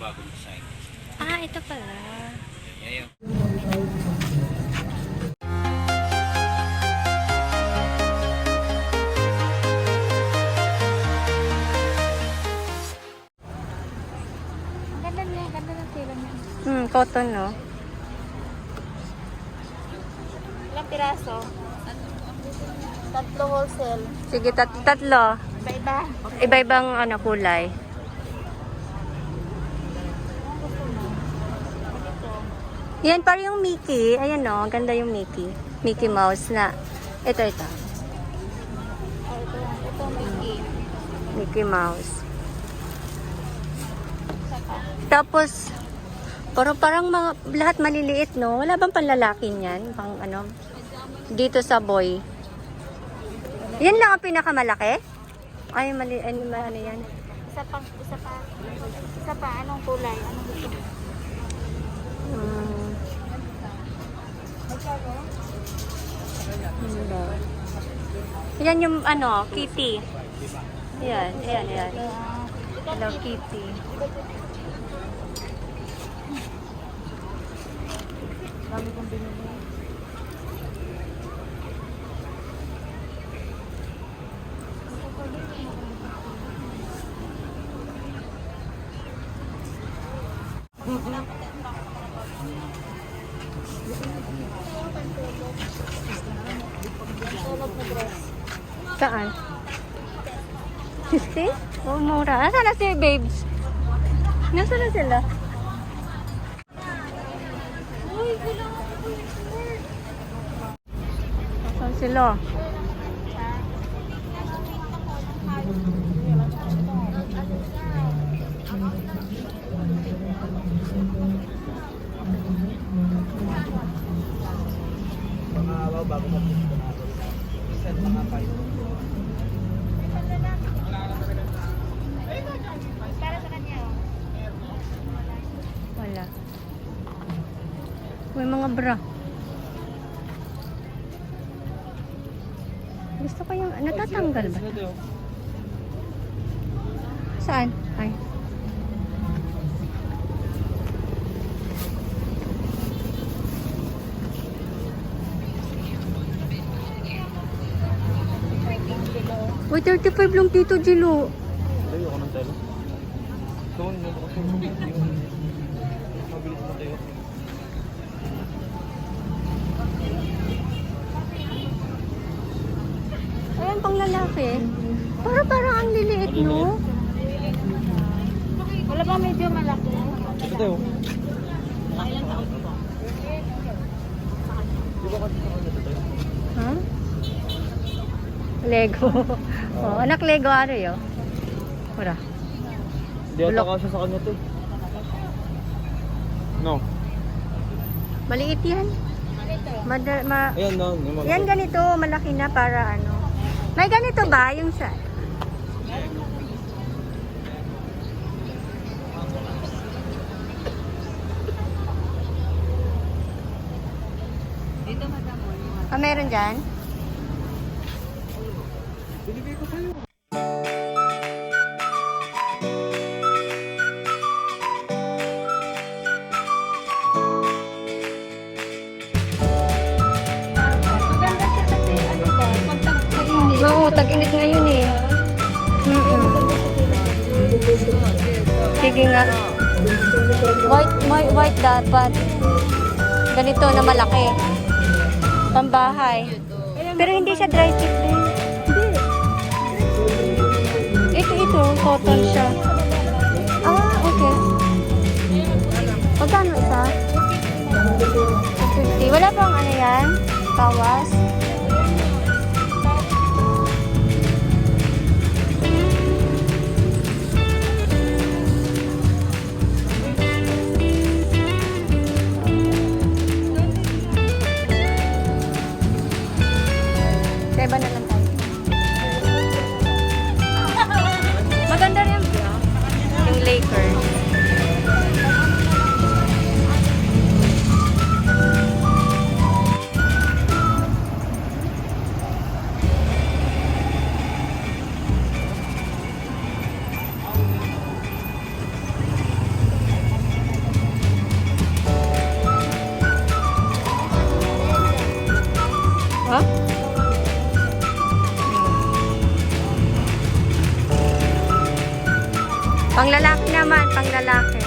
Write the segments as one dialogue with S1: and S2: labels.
S1: bagong design.
S2: Ah, ito pala.
S1: Yan.
S3: Ganda niya, ganda ng tela niya.
S2: Cotton, no?
S3: Ilang piraso? Tatlo wholesale.
S2: Sige, tatlo.
S3: Iba-iba.
S2: Iba-ibang ano, kulay. Yan, parang yung Mickey. Ayan, no? Ganda yung Mickey. Mickey Mouse na. Ito.
S3: Oh, ito Mickey.
S2: Mickey Mouse.
S3: Saka.
S2: Tapos, parang mga, lahat maliliit, no? Wala bang panlalaki niyan? Pang ano? Dito sa boy. Yan lang ang pinakamalaki? Ay, ano yan?
S3: Isa pa. Anong kulay? Anong gusto mo?
S2: Yan yung ano, Kitty. Yan. Hello, Kitty.
S3: Dami kong binili.
S2: Saan? 50? Oh, mura. Nasaan na si babes? Nasaan na sila? Nasaan sila?
S1: Mga bago mag-punta na ako. Set mga 5.
S3: Para sa kanya, oh.
S2: Wala. May mga bra. Gusto ko yung, natatanggal ba? Saan? Ay. Uy, 35 lang dito, Jilo.
S1: Layo ako ng telo. Doon mo ako yung mabilis na tayo.
S2: Ayan, pang lalaki. Parang ang liliit, no?
S3: Wala ba medyo malaki?
S1: Ito tayo. Di ba kasi ako nito tayo?
S2: Ha? Lego. Oh, anak Lego ano yun? Wala.
S1: Hindi ata kasi sa kanya to. No.
S2: Maliit yan.
S1: Ayan no.
S2: Yan ganito, malaki na para ano. May ganito ba yung sa...
S3: Dito madam.
S2: Ah, meron dyan?
S1: Binibigay ko sa'yo.
S3: Maganda siya kasi ano ba? Pag tag-init.
S2: Oo, tag-init ngayon eh. Sige nga. White dapat. Ganito na malaki. Pambahay. Pero hindi siya dry fit din. Hindi. Ito, cotton siya. Ah, okay. Magkano isa? 50. Wala pang ano yan? Bawas? Iba na lang tayo. Maganda rin yung Lakers. Pang lalaki naman, pang lalaki.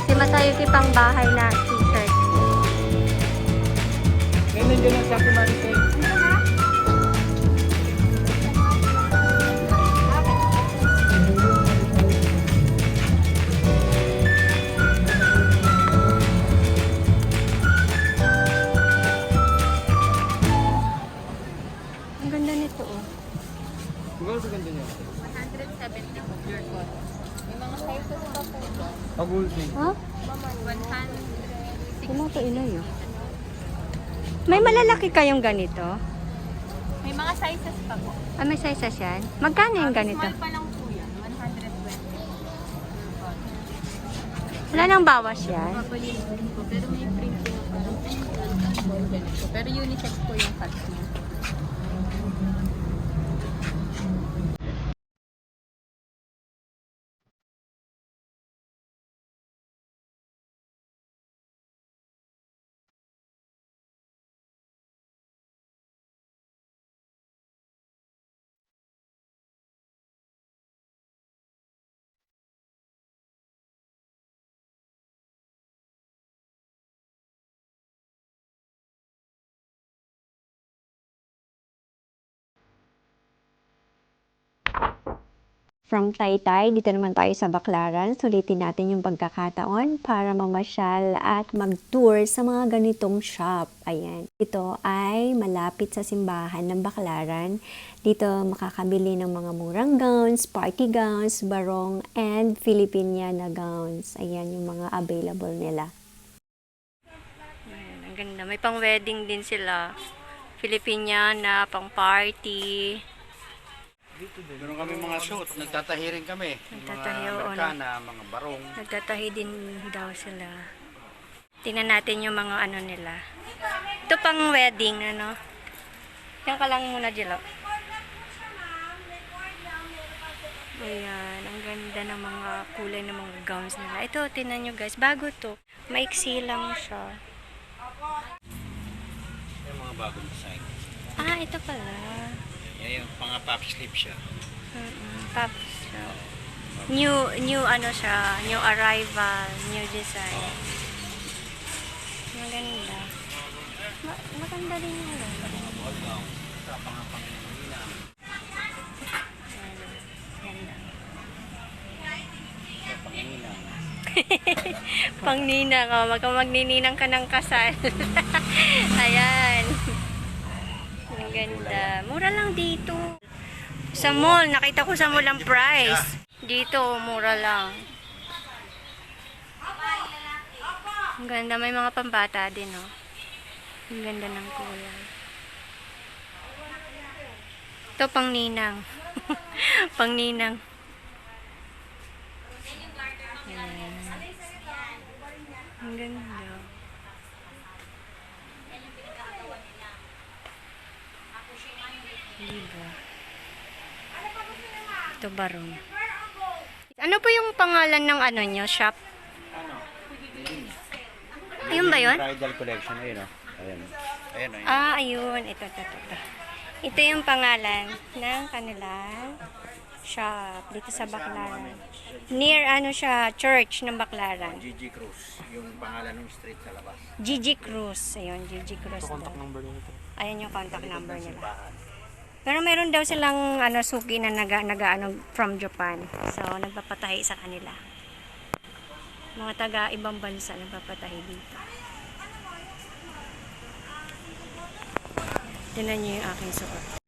S2: Si Masayuki pang bahay na t-shirt.
S1: Ngayon nandiyan ang Chucky Maricel.
S2: Ang ganda nito oh.
S1: Siguro sa ganda niya.
S3: 170 po pure cotton. May mga sizes pa po dyan.
S1: Pag-ulting.
S2: Ha?
S3: 160.
S2: Wala to inay oh. May malalaki kayong ganito?
S3: May mga sizes pa po.
S2: Ah, may sizes yan? Magkano yung ganito?
S3: Small pa lang po yan. 120. Pure cotton.
S2: Wala nang bawas yan?
S3: Papalinsin po. Pero may print po parang ganito. Pero unisex po yung cuts niya.
S2: From Taytay, dito naman tayo sa Baclaran. Sulitin natin yung pagkakataon para mamasyal at mag-tour sa mga ganitong shop. Ayan. Ito ay malapit sa simbahan ng Baclaran. Dito makakabili ng mga murang gowns, party gowns, barong, and Filipiniana gowns. Ayan yung mga available nila. Ayan, ang ganda. May pang-wedding din sila. Filipiniana, pang-party.
S4: Meron kami mga suit, nagtatahi rin kami.
S2: Nagtatahi,
S4: Mga
S2: oo,
S4: Amerikana, mga barong.
S2: Nagtatahi din daw sila. Tingnan natin yung mga ano nila. Ito pang wedding, ano. Yan ka lang muna, Jilo. Ayan, ang ganda ng mga kulay ng mga gowns nila. Ito, tingnan nyo guys, bago to. Maiksi lang siya.
S4: Yung mga bagong design.
S2: Ah, ito pala.
S4: Yan yung pang pop sleeve siya.
S2: Pop siya. New ano siya, new arrival, new design. Maganda. Maganda din yung ganda. Pangninang, oh, magnininang ka ng kasal. Ayan. Ang ganda. Mura lang dito. Sa mall, nakita ko sa mall ang price. Dito, mura lang. Ang ganda, may mga pambata din, oh. Ang ganda ng kulay. Ito, pangninang. Pangninang. Ayan. Ang ganda. Diba? Ito barong. Ano po yung pangalan ng ano nyo, shop? Ayun ba yun?
S4: Bridal collection, ayun o. Ayun. Ayun o.
S2: Ah, ayun. Ito. Ito yung pangalan ng kanilang shop dito sa Baclaran. Near ano siya, church ng Baclaran.
S4: Gigi Cruz, yung pangalan ng street sa labas.
S2: Gigi Cruz. Ayun, Gigi Cruz.
S1: Ito contact
S2: daw.
S1: number nito.
S2: Ayan yung contact number nila.
S4: Simbahan.
S2: Pero meron daw silang ano, suki na ano, from Japan. So, nagpapatahi sa kanila. Mga taga ibang bansa nagpapatahi dito. Tingnan niyo yung aking suot.